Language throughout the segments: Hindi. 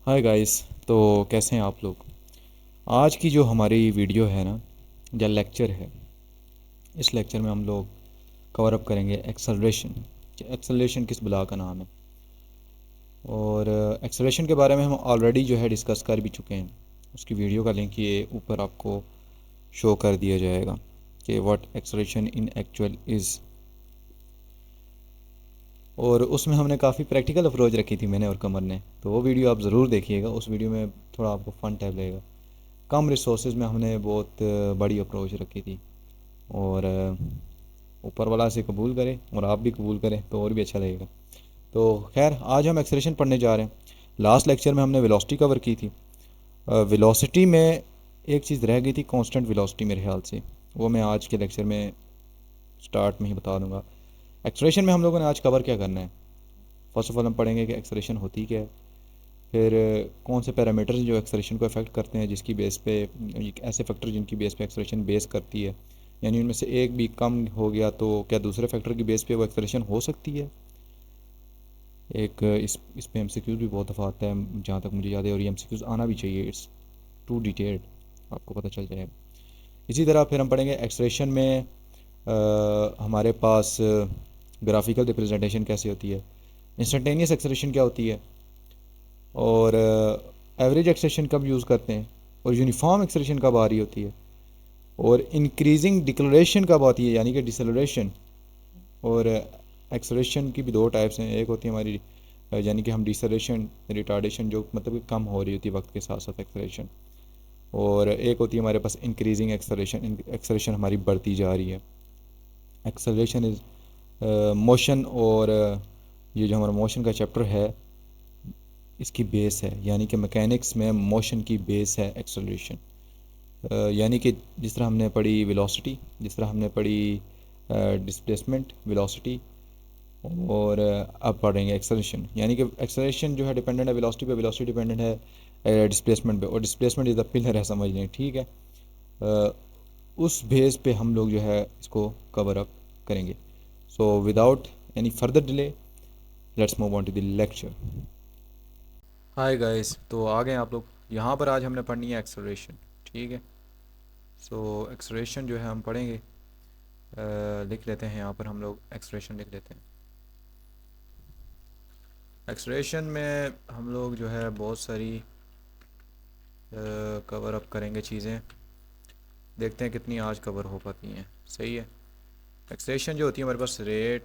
हाय गाइस। तो कैसे हैं आप लोग। आज की जो हमारी वीडियो है ना, या लेक्चर है, इस लेक्चर में हम लोग कवर अप करेंगे एक्सेलरेशन कि एक्सेलरेशन किस बला का नाम है। और एक्सेलरेशन के बारे में हम ऑलरेडी जो है डिस्कस कर भी चुके हैं। उसकी वीडियो का लिंक ये ऊपर आपको शो कर दिया जाएगा कि what acceleration in actual is. और उसमें हमने काफ़ी प्रैक्टिकल अप्रोच रखी थी, मैंने और कमर ने। तो वो वीडियो आप ज़रूर देखिएगा, उस वीडियो में थोड़ा आपको फ़न टाइप लगेगा। कम रिसोर्सेज में हमने बहुत बड़ी अप्रोच रखी थी। और ऊपर वाला से कबूल करे और आप भी कबूल करें तो और भी अच्छा लगेगा। तो खैर, आज हम एक्सेलरेशन पढ़ने जा रहे हैं। लास्ट लेक्चर में हमने वेलोसिटी कवर की थी। वेलोसिटी में एक चीज़ रह गई थी, कांस्टेंट वेलोसिटी मेरे ख्याल से। वो मैं आज के लेक्चर में स्टार्ट में ही बता दूंगा। एक्सेलरेशन में हम लोगों ने आज कवर क्या करना है। फर्स्ट ऑफ ऑल हम पढ़ेंगे कि एक्सेलरेशन होती क्या है। फिर कौन से पैरामीटर्स जो एक्सेलरेशन को अफेक्ट करते हैं, जिसकी बेस पे ऐसे फैक्टर जिनकी बेस पे एक्सेलरेशन बेस करती है, यानी उनमें से एक भी कम हो गया तो क्या दूसरे फैक्टर की बेस पे वो एक्सेलरेशन हो सकती है। एक इस पे एमसीक्यूज भी बहुत दफ़ा आता है जहाँ तक मुझे याद है, और ये एमसीक्यूज आना भी चाहिए। इट्स टू डिटेल्ड, आपको पता चल जाएगा। इसी तरह फिर हम पढ़ेंगे एक्सेलरेशन में हमारे पास ग्राफिकल रिप्रेजेंटेशन कैसे होती है, इंस्टेंटेनियस एक्सेलरेशन क्या होती है, और एवरेज एक्सेलरेशन कब यूज़ करते हैं, और यूनिफॉर्म एक्सेलरेशन कब आ रही होती है, और इंक्रीजिंग डिक्लेरेशन कब आती है यानी कि डिसलेरेशन। और एक्सेलरेशन की भी दो टाइप्स हैं। एक होती है हमारी यानी कि हम डिसलेरेशन रिटार्डेशन, जो मतलब कि कम हो रही होती है वक्त के साथ साथ एक्सेलरेशन। और एक होती है हमारे पास इंक्रीजिंग एक्सेलरेशन, एक्सेलरेशन हमारी बढ़ती जा रही है। Acceleration is motion. और ये जो हमारा मोशन का चैप्टर है, इसकी बेस है, यानी कि मैकेनिक्स में मोशन की बेस है एक्सेलरेशन। यानी कि जिस तरह हमने पढ़ी वेलोसिटी, जिस तरह हमने पढ़ी डिस्प्लेसमेंट वेलोसिटी, और अब पढ़ेंगे एक्सेलरेशन। यानी कि एक्सेलरेशन जो है डिपेंडेंट है वेलोसिटी पे, वेलोसिटी डिपेंडेंट है डिस्प्लेसमेंट पे, और डिस्प्लेसमेंट इज़ द पिलर है, समझ लें। ठीक है। अ, उस बेस पे हम लोग जो है इसको कवर अप करेंगे। So without any further delay, let's move on to the lecture. Hi guys, तो आ गए आप लोग। यहाँ पर आज हमने पढ़नी है एक्सेलरेशन। ठीक है। सो एक्सेलरेशन जो है हम पढ़ेंगे। लिख लेते हैं यहाँ पर हम लोग एक्सेलरेशन लिख लेते हैं। एक्सेलरेशन में हम लोग जो है बहुत सारी कवर अप करेंगे चीज़ें। देखते हैं कितनी आज कवर हो पाती हैं। सही है। एक्सेलरेशन जो होती है हमारे पास rate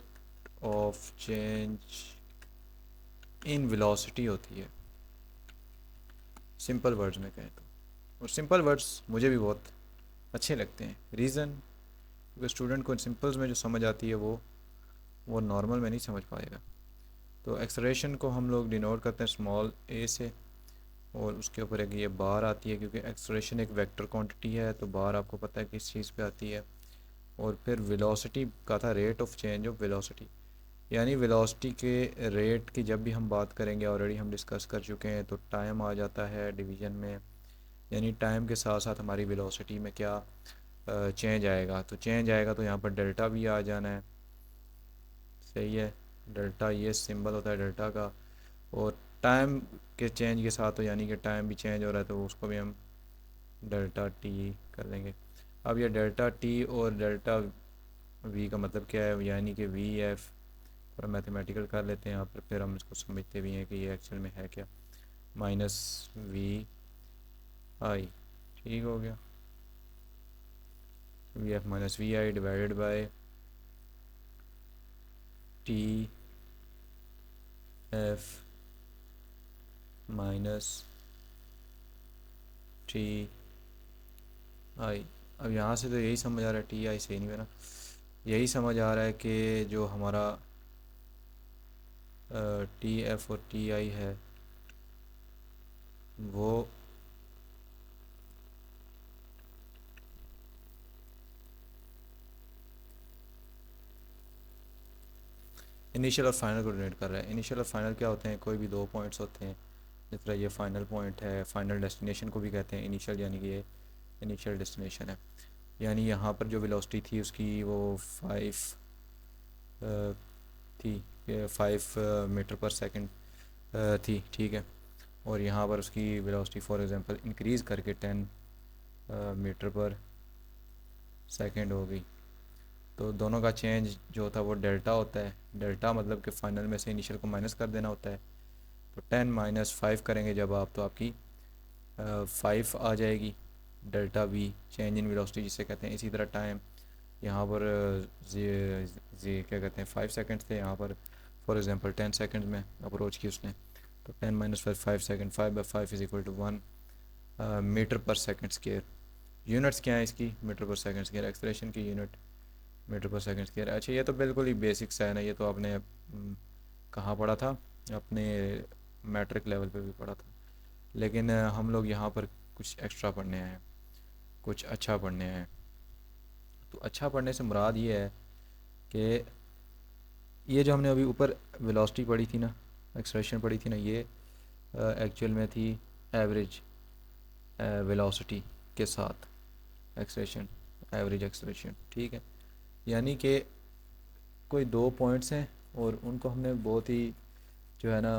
of change in velocity होती है, सिंपल वर्ड्स में कहें तो। और सिंपल वर्ड्स मुझे भी बहुत अच्छे लगते हैं। रीज़न, क्योंकि स्टूडेंट को सिंपल्स में जो समझ आती है वो नॉर्मल में नहीं समझ पाएगा। तो एक्सेलरेशन को हम लोग डिनोट करते हैं स्मॉल ए से, और उसके ऊपर एक ये बार आती है, क्योंकि एक्सेलरेशन एक वेक्टर क्वांटिटी है, तो बार आपको पता है किस चीज़ पे आती है। और फिर वेलोसिटी का था rate of change of velocity, यानी वेलोसिटी के रेट की जब भी हम बात करेंगे, ऑलरेडी हम डिस्कस कर चुके हैं, तो टाइम आ जाता है डिवीज़न में। यानी टाइम के साथ साथ हमारी वेलोसिटी में क्या चेंज आएगा, तो चेंज आएगा तो यहाँ पर डेल्टा भी आ जाना है। सही है। डेल्टा ये सिंबल होता है डेल्टा का। और टाइम के चेंज के साथ, तो यानी कि टाइम भी चेंज हो रहा है, तो उसको भी हम डेल्टा टी कर लेंगे। अब ये डेल्टा टी और डेल्टा वी का मतलब क्या है, यानी कि वी एफ। थोड़ा मैथमेटिकल कर लेते हैं यहाँ पर, फिर हम इसको समझते भी हैं कि ये एक्चुअल में है क्या। माइनस वी आई, ठीक हो गया। V F minus V I divided by T F minus T I. अब यहाँ से तो यही समझ आ रहा है, टी आई सही नहीं है ना, यही समझ आ रहा है कि जो हमारा टी एफ और टी आई है वो इनिशियल और फाइनल को डिनोट कर रहा है। इनिशियल और फाइनल क्या होते हैं, कोई भी दो पॉइंट्स होते हैं। जिस तरह ये फाइनल पॉइंट है, फाइनल डेस्टिनेशन को भी कहते हैं इनिशियल, यानी कि ये इनिशियल डेस्टिनेशन है। यानी यहाँ पर जो वेलोसिटी थी उसकी वो 5 थी, 5 मीटर पर सेकंड थी। ठीक है। और यहाँ पर उसकी वेलोसिटी फॉर एग्जांपल इंक्रीज़ करके 10 मीटर पर सेकंड हो गई। तो दोनों का चेंज जो होता है वो डेल्टा होता है। डेल्टा मतलब कि फ़ाइनल में से इनिशियल को माइनस कर देना होता है। तो 10 माइनस 5 करेंगे जब आप, तो आपकी 5 आ जाएगी delta we, change in velocity जिसे कहते हैं। इसी तरह टाइम यहाँ पर जी जी क्या कहते हैं 5 सेकंड्स थे, यहाँ पर फॉर एग्जांपल 10 सेकंड में अप्रोच की उसने। तो 10 माइनस 5 second, 5/5 is equal to 1 metre per second square. Units क्या है इसकी, metre per second square. Acceleration की unit metre per second square. अच्छा ये तो बिल्कुल ही बेसिक्स है ना, ये तो आपने कहाँ पढ़ा था, अपने मैट्रिक लेवल पे भी पढ़ा था। लेकिन हम लोग यहाँ पर कुछ एक्स्ट्रा पढ़ने आए हैं, कुछ अच्छा पढ़ने आए हैं। तो अच्छा पढ़ने से मुराद ये है कि ये जो हमने अभी ऊपर वेलोसिटी पढ़ी थी ना, एक्सप्रेशन पढ़ी थी ना, ये एक्चुअल में थी एवरेज वेलोसिटी के साथ एक्सप्रेशन, एवरेज एक्सप्रेशन, ठीक है। यानी कि कोई दो पॉइंट्स हैं और उनको हमने बहुत ही जो है ना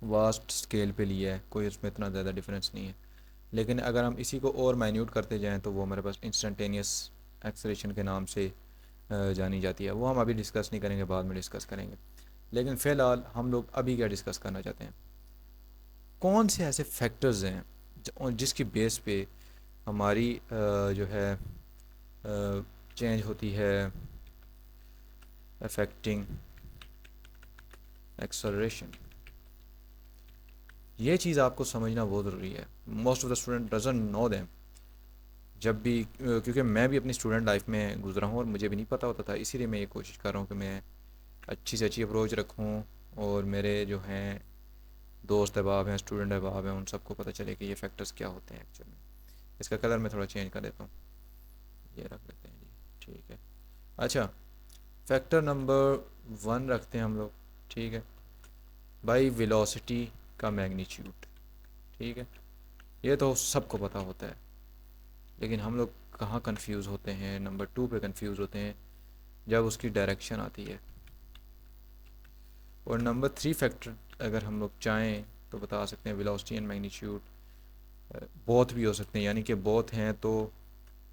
वास्ट स्केल पे लिया है, कोई उसमें इतना ज़्यादा डिफरेंस नहीं है। लेकिन अगर हम इसी को और माइन्यूट करते जाएं तो वो हमारे पास इंस्टेंटेनियस एक्सलेशन के नाम से जानी जाती है। वो हम अभी डिस्कस नहीं करेंगे, बाद में डिस्कस करेंगे। लेकिन फ़िलहाल हम लोग अभी क्या डिस्कस करना चाहते हैं, कौन से ऐसे फैक्टर्स हैं जिसकी बेस पे हमारी जो है चेंज होती है अफेक्टिंग एक्सेलरेशन। ये चीज़ आपको समझना बहुत ज़रूरी है। Most of the student doesn't know them. जब भी क्योंकि मैं भी अपनी स्टूडेंट लाइफ में गुजरा हूँ और मुझे भी नहीं पता होता था, इसीलिए मैं ये कोशिश कर रहा हूँ कि मैं अच्छी से अच्छी अप्रोच रखूँ और मेरे जो हैं दोस्त अहबाब हैं, स्टूडेंट अहबाब हैं, उन सबको पता चले कि ये फैक्टर्स क्या होते हैं एक्चुअली में। इसका कलर मैं थोड़ा चेंज कर देता हूँ, ये रख लेते हैं जी, ठीक है। अच्छा, फैक्टर नंबर 1 रखते हैं हम लोग, ठीक है भाई, वेलोसिटी का मैग्नीट्यूड, ठीक है। ये तो सबको पता होता है, लेकिन हम लोग कहाँ कंफ्यूज होते हैं, नंबर 2 पे कंफ्यूज होते हैं जब उसकी डायरेक्शन आती है। और नंबर 3 फैक्टर अगर हम लोग चाहें तो बता सकते हैं वेलोसिटी एंड मैग्नीट्यूड बोथ भी हो सकते हैं, यानी कि बोथ हैं तो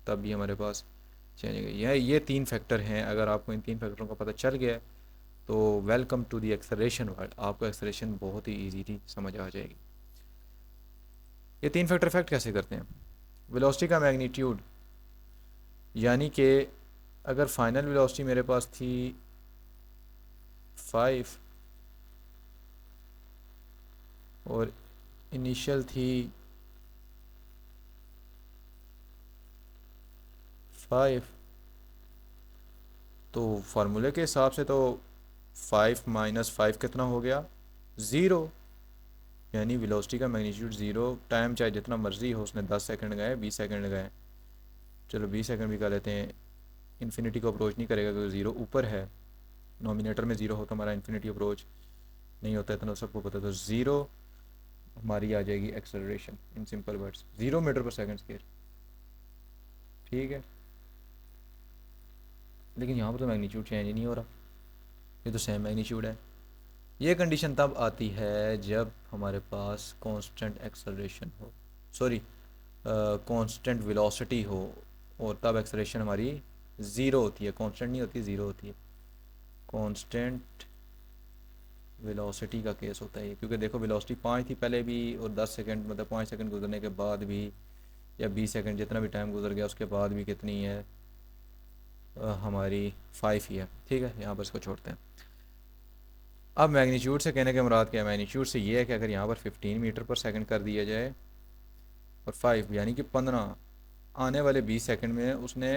तब भी हमारे पास चेंज है। ये 3 फैक्टर हैं। अगर आपको इन 3 फैक्टरों का पता चल गया तो welcome to the acceleration world, आपको एक्सेलरेशन बहुत ही ईजीली समझ आ जाएगी। ये 3 फैक्टर इफेक्ट कैसे करते हैं, वेलोसिटी का मैग्नीट्यूड, यानी कि अगर फाइनल वेलोसिटी मेरे पास थी 5 और इनिशियल थी 5, तो फार्मूले के हिसाब से तो 5 माइनस 5 कितना हो गया, 0। यानी वेलोसिटी का मैग्नीट्यूड 0। टाइम चाहे जितना मर्जी हो, उसने 10 सेकंड गए, 20 सेकंड गए, चलो 20 सेकंड भी कर लेते हैं, इन्फिनिटी को अप्रोच नहीं करेगा क्योंकि 0 ऊपर है। नॉमिनेटर में 0 हो तो हमारा इन्फिनिटी अप्रोच नहीं होता, इतना सबको पता। तो 0 हमारी आ जाएगी acceleration, in simple words 0 metre per second square, ठीक है। लेकिन यहाँ पर तो मैग्नीट्यूड चेंज ही नहीं हो रहा, ये तो सेम मैग्नीट्यूड है। ये कंडीशन तब आती है जब हमारे पास कांस्टेंट एक्सेलरेशन हो, सॉरी कांस्टेंट वेलोसिटी हो, और तब एक्सेलरेशन हमारी 0 होती है, कांस्टेंट नहीं होती, 0 होती है। कांस्टेंट वेलोसिटी का केस होता है ये, क्योंकि देखो वेलोसिटी 5 थी पहले भी, और 10 सेकंड मतलब 5 सेकंड गुजरने के बाद भी, या 20 सेकंड जितना भी टाइम गुजर गया उसके बाद भी कितनी है हमारी 5 ही है, ठीक है। यहाँ पर इसको छोड़ते हैं। अब मैग्नीट्यूड से कहने के मुराद क्या है, मैग्नीट्यूड से ये है कि अगर यहाँ पर 15 मीटर पर सेकंड कर दिया जाए और 5 यानी कि 15, आने वाले 20 सेकंड में उसने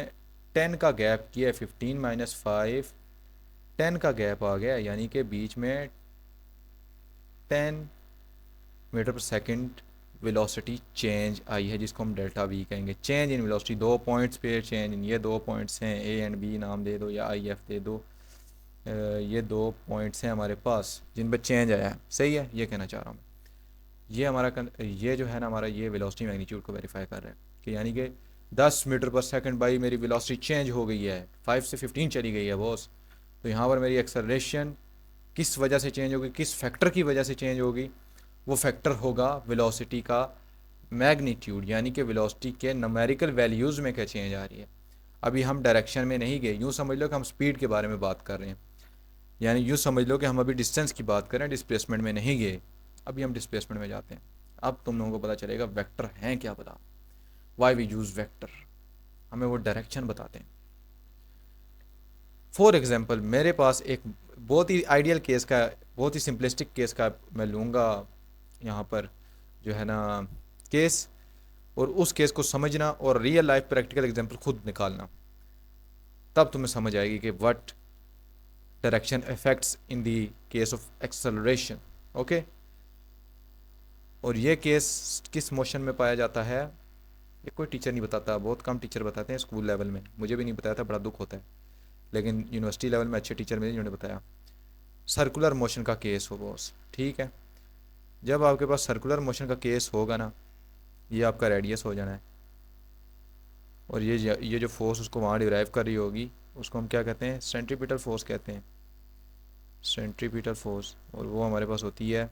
10 का गैप किया है, 15 माइनस 5 10 का गैप आ गया, यानी कि बीच में 10 metre per second velocity change आई है, जिसको हम डेल्टा वी कहेंगे। चेंज इन वेलोसिटी, 2 पॉइंट्स पे चेंज इन, ये 2 पॉइंट्स हैं, ए एंड बी नाम दे दो या आई एफ दे दो, ये 2 पॉइंट्स हैं हमारे पास जिन पर चेंज आया है, सही है, ये कहना चाह रहा हूँ मैं। ये हमारा ये जो है ना हमारा, ये वेलोसिटी मैग्नीट्यूड को वेरीफाई कर रहा है कि यानी कि 10 मीटर पर सेकंड बाई मेरी वेलोसिटी चेंज हो गई है, 5 से 15 चली गई है बॉस। तो यहाँ पर मेरी एक्सेलरेशन किस वजह से चेंज होगी, किस फैक्टर की वजह से चेंज होगी, वो फैक्टर होगा वेलोसिटी का मैग्नीट्यूड, यानी कि वेलोसिटी के न्यूमेरिकल वैल्यूज़ में क्या चेंज आ रही है। अभी हम डायरेक्शन में नहीं गए, यूँ समझ लो कि हम स्पीड के बारे में बात कर रहे हैं, यानी यूँ समझ लो कि हम अभी डिस्टेंस की बात करें, डिस्प्लेसमेंट में नहीं गए। अभी हम डिस्प्लेसमेंट में जाते हैं। अब तुम लोगों को पता चलेगा वेक्टर हैं क्या, पता वाई वी यूज़ वेक्टर, हमें वो डायरेक्शन बताते हैं। फॉर एग्जांपल मेरे पास एक बहुत ही आइडियल केस का, बहुत ही सिंपलिस्टिक केस का मैं लूँगा यहाँ पर, जो है ना केस, और उस केस को समझना और रियल लाइफ प्रैक्टिकल एग्जांपल खुद निकालना, तब तुम्हें समझ आएगी कि what direction effects in the case of acceleration. Okay, और ये केस किस मोशन में पाया जाता है ये कोई टीचर नहीं बताता, बहुत कम टीचर बताते हैं स्कूल लेवल में, मुझे भी नहीं बताया था, बड़ा दुख होता है, लेकिन यूनिवर्सिटी लेवल में अच्छे टीचर मिले जिन्होंने बताया। सर्कुलर मोशन का केस हो बॉस, ठीक है, जब आपके पास सर्कुलर मोशन का केस होगा ना, ये आपका रेडियस हो जाना है, और ये जो फोर्स उसको वहाँ डिराइव कर रही होगी, उसको हम क्या कहते हैं, सेंट्रीपिटल फोर्स कहते हैं, सेंट्रीपिटल फोर्स, और वो हमारे पास होती है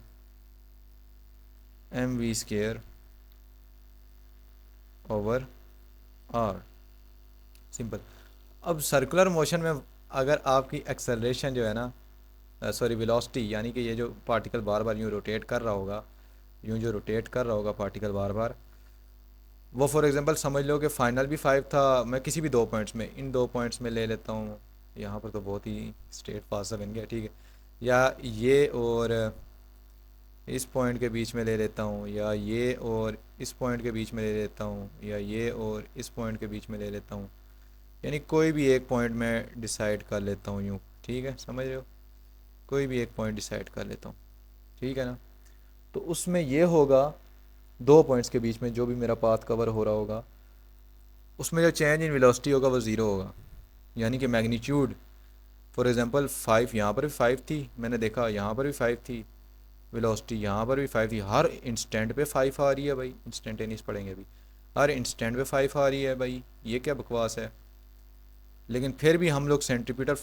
mv² ओवर आर, सिंपल। अब सर्कुलर मोशन में अगर आपकी एक्सेलरेशन जो है ना, सॉरी वेलोसिटी, यानी कि ये जो पार्टिकल बार बार यूँ रोटेट कर रहा होगा, यूँ जो रोटेट कर रहा होगा पार्टिकल बार बार, वो फॉर एग्जांपल समझ लो कि फाइनल भी 5 था, मैं किसी भी 2 पॉइंट्स में, इन 2 पॉइंट्स में ले लेता हूँ, यहाँ पर तो बहुत ही स्ट्रेट पास बन गया, ठीक है, या ये और इस पॉइंट के बीच में ले लेता हूँ, या ये और इस पॉइंट के बीच में ले लेता हूँ, या ये और इस पॉइंट के बीच में ले लेता हूँ, यानी कोई भी एक पॉइंट में डिसाइड कर लेता हूँ यूँ, ठीक है, समझ रहे हो, कोई भी एक पॉइंट डिसाइड कर लेता हूँ, ठीक है ना। तो उसमें ये होगा 2 पॉइंट्स के बीच में जो भी मेरा पाथ कवर हो रहा होगा, उसमें जो चेंज इन वेलोसिटी होगा वो ज़ीरो होगा, यानी कि मैग्नीट्यूड, फॉर एग्जांपल 5 यहाँ पर भी 5 थी, मैंने देखा यहाँ पर भी 5 थी, वेलोसिटी यहाँ पर भी 5 थी, हर इंस्टेंट पे 5 आ रही है भाई, इंस्टेंटेनियस पढ़ेंगे अभी, हर इंस्टेंट पे 5 आ रही है भाई, ये क्या बकवास है। लेकिन फिर भी हम लोग सेंट्रीपिटल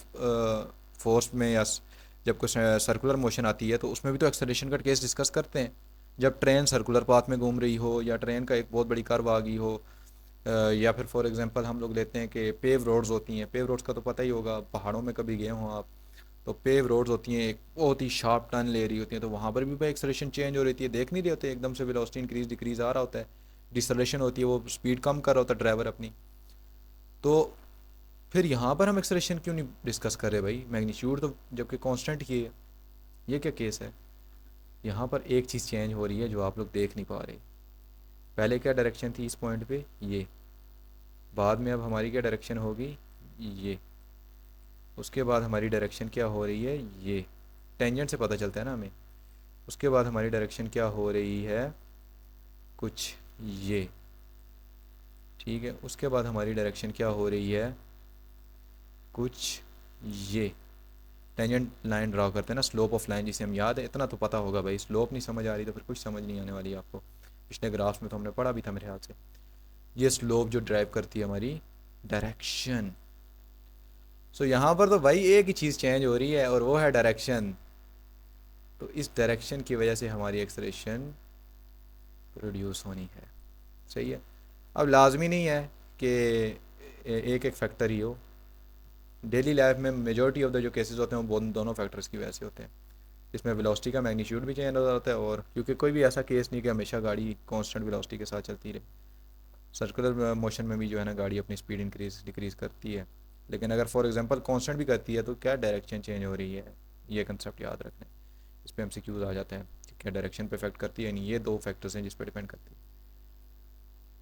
फोर्स में या जब कोई सर्कुलर मोशन आती है तो उसमें भी तो एक्सेलरेशन का केस डिस्कस करते हैं, जब ट्रेन सर्कुलर पाथ में घूम रही हो, या ट्रेन का एक बहुत बड़ी कर्व आ गई हो, या फिर फॉर एग्जांपल हम लोग लेते हैं कि पेव रोड्स होती हैं, पेव रोड्स का तो पता ही होगा, पहाड़ों में कभी गए हों आप, तो पेव रोड्स होती हैं, एक बहुत ही शार्प टर्न ले रही होती हैं, तो वहाँ पर भी भाई एक्सेलरेशन चेंज हो रही है, देख नहीं रहे होते, एकदम से वेलोसिटी इंक्रीज डिक्रीज आ रहा होता है, डिसलेशन होती है, वो स्पीड कम कर रहा होता है ड्राइवर अपनी। तो फिर यहाँ पर हम एक्सेलरेशन क्यों नहीं डिस्कस कर रहे भाई, मैग्नीट्यूड तो जबकि कांस्टेंट ही है, ये क्या केस है। यहाँ पर एक चीज़ चेंज हो रही है जो आप लोग देख नहीं पा रहे, पहले क्या डायरेक्शन थी इस पॉइंट पे, ये, बाद में अब हमारी क्या डायरेक्शन होगी, ये, उसके बाद हमारी डायरेक्शन क्या हो रही है, ये टेंजेंट से पता चलता है ना हमें, उसके बाद हमारी डायरेक्शन क्या हो रही है, कुछ ये, ठीक है, उसके बाद हमारी डायरेक्शन क्या हो रही है, कुछ ये, टेंजेंट लाइन ड्रा करते हैं ना, स्लोप ऑफ लाइन जिसे हम याद है, इतना तो पता होगा भाई, स्लोप नहीं समझ आ रही तो फिर कुछ समझ नहीं आने वाली आपको, पिछले ग्राफ्स में तो हमने पढ़ा भी था मेरे ख्याल से, ये स्लोप जो ड्राइव करती है हमारी डायरेक्शन। सो यहाँ पर तो भाई एक ही चीज़ चेंज हो रही है और वो है डायरेक्शन, तो इस डायरेक्शन की वजह से हमारी एक्सेलरेशन प्रोड्यूस होनी है, सही है। अब लाजमी नहीं है कि एक एक फैक्टर ही हो, डेली लाइफ में मेजॉरिटी ऑफ द जो केसेस होते हैं वो दोनों फैक्टर्स की वजह से होते हैं, इसमें वेलोसिटी का मैग्नीट्यूड भी चेंज हो जाता है, और क्योंकि कोई भी ऐसा केस नहीं कि हमेशा गाड़ी कांस्टेंट वेलोसिटी के साथ चलती रहे, सर्कुलर मोशन में भी जो है ना गाड़ी अपनी स्पीड इंक्रीज डिक्रीज करती है, लेकिन अगर फॉर एग्जांपल कांस्टेंट भी करती है तो क्या डायरेक्शन चेंज हो रही है, ये कंसेप्ट याद रखना है, इस पर एमसीक्यूज आ जाते हैं कि क्या डायरेक्शन पे इफेक्ट करती है, नहीं, ये दो फैक्टर्स हैं जिस पर डिपेंड करती है।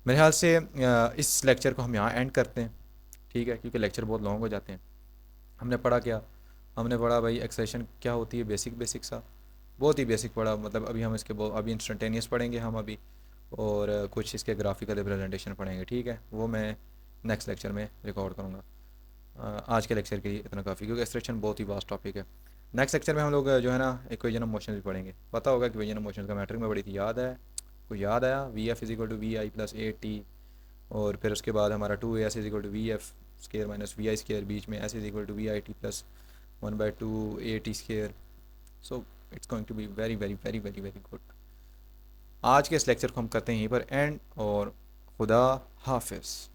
मेरे ख्याल से इस लेक्चर को हम यहाँ एंड करते हैं, ठीक है, क्योंकि लेक्चर बहुत लॉन्ग हो जाते हैं। हमने पढ़ा क्या, हमने पढ़ा भाई एक्सेलेरेशन क्या होती है, बेसिक बेसिक सा, बहुत ही बेसिक पढ़ा, मतलब अभी हम इसके अभी इंस्टेंटेनियस पढ़ेंगे हम अभी, और कुछ इसके ग्राफिकल रिप्रेजेंटेशन पढ़ेंगे, ठीक है, वो मैं नेक्स्ट लेक्चर में रिकॉर्ड करूँगा। आज के लेक्चर के लिए इतना काफ़ी, क्योंकि एक्सट्रैक्शन बहुत ही वास्ट टॉपिक है। नेक्स्ट लेक्चर में हम लोग जो है ना इक्वेशन ऑफ मोशन भी पढ़ेंगे, पता होगा इक्वेशन ऑफ मोशन का मैट्रिक में बड़ी थी, याद है, कोई याद आया, V F is equal to V I plus A T, और फिर उसके बाद हमारा 2 S is equal to V F square minus V I square, बीच में S is equal to V I T plus 1/2 A T square. So it's going to be very very very very very good. आज के इस लेक्चर को हम करते हैं यहीं पर एंड, और खुदा हाफिज़।